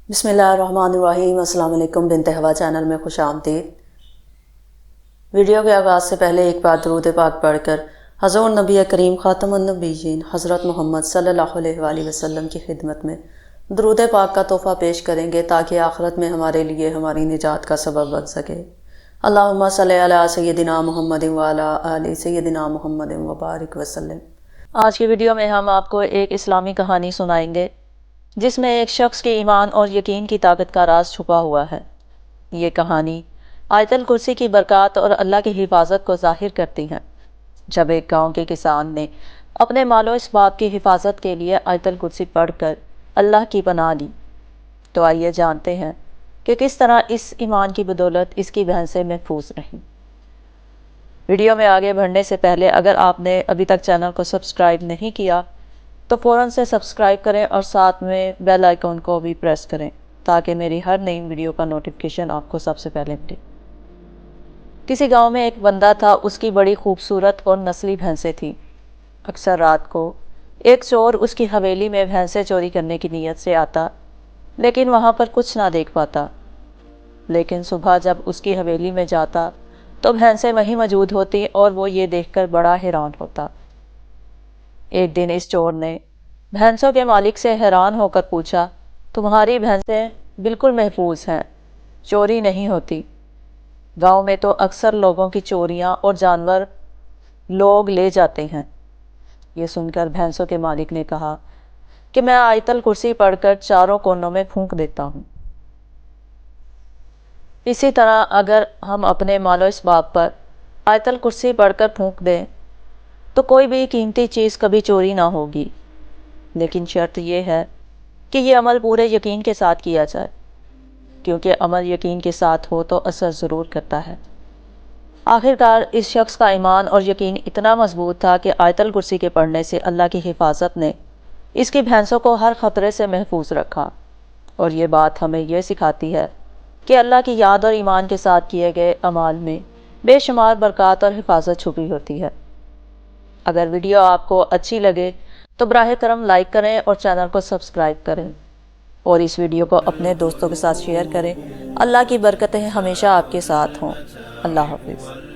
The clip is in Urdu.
بسم اللہ الرحمن الرحیم۔ السلام علیکم، بنت ہوا چینل میں خوش آمدید۔ ویڈیو کے آغاز سے پہلے ایک بار درود پاک پڑھ کر حضور نبی کریم خاتم النبیین حضرت محمد صلی اللہ علیہ وآلہ وسلم کی خدمت میں درود پاک کا تحفہ پیش کریں گے تاکہ آخرت میں ہمارے لیے ہماری نجات کا سبب بن سکے۔ اللہم صلی علی سیدنا محمد وعلی آل سیدنا محمد وبارک وسلم۔ آج کی ویڈیو میں ہم آپ کو ایک اسلامی کہانی سنائیں گے جس میں ایک شخص کے ایمان اور یقین کی طاقت کا راز چھپا ہوا ہے۔ یہ کہانی آیت الکرسی کی برکات اور اللہ کی حفاظت کو ظاہر کرتی ہے۔ جب ایک گاؤں کے کسان نے اپنے مال و اسباب کی حفاظت کے لیے آیت الکرسی پڑھ کر اللہ کی پناہ لی، تو آئیے جانتے ہیں کہ کس طرح اس ایمان کی بدولت اس کی بھینسیں محفوظ رہیں۔ ویڈیو میں آگے بڑھنے سے پہلے اگر آپ نے ابھی تک چینل کو سبسکرائب نہیں کیا تو فوراً سے سبسکرائب کریں اور ساتھ میں بیل آئیکن کو بھی پریس کریں تاکہ میری ہر نئی ویڈیو کا نوٹیفیکیشن آپ کو سب سے پہلے ملے۔ کسی گاؤں میں ایک بندہ تھا، اس کی بڑی خوبصورت اور نسلی بھینسیں تھیں۔ اکثر رات کو ایک چور اس کی حویلی میں بھینسیں چوری کرنے کی نیت سے آتا، لیکن وہاں پر کچھ نہ دیکھ پاتا۔ لیکن صبح جب اس کی حویلی میں جاتا تو بھینسیں وہیں موجود ہوتی اور وہ یہ دیکھ کر بڑا حیران ہوتا۔ ایک دن اس چور نے بھینسوں کے مالک سے حیران ہو کر پوچھا، تمہاری بھینسیں بالکل محفوظ ہیں، چوری نہیں ہوتی۔ گاؤں میں تو اکثر لوگوں کی چوریاں اور جانور لوگ لے جاتے ہیں۔ یہ سن کر بھینسوں کے مالک نے کہا کہ میں آیت الکرسی پڑھ کر چاروں کونوں میں پھونک دیتا ہوں۔ اسی طرح اگر ہم اپنے مال و اسباب پر آیت الکرسی پڑھ کر پھونک دیں تو کوئی بھی قیمتی چیز کبھی چوری نہ ہوگی، لیکن شرط یہ ہے کہ یہ عمل پورے یقین کے ساتھ کیا جائے، کیونکہ عمل یقین کے ساتھ ہو تو اثر ضرور کرتا ہے۔ آخرکار اس شخص کا ایمان اور یقین اتنا مضبوط تھا کہ آیت الکرسی کے پڑھنے سے اللہ کی حفاظت نے اس کی بھینسوں کو ہر خطرے سے محفوظ رکھا۔ اور یہ بات ہمیں یہ سکھاتی ہے کہ اللہ کی یاد اور ایمان کے ساتھ کیے گئے اعمال میں بے شمار برکات اور حفاظت چھپی ہوتی ہے۔ اگر ویڈیو آپ کو اچھی لگے تو براہ کرم لائک کریں اور چینل کو سبسکرائب کریں، اور اس ویڈیو کو اپنے دوستوں کے ساتھ شیئر کریں۔ اللہ کی برکتیں ہمیشہ آپ کے ساتھ ہوں۔ اللہ حافظ۔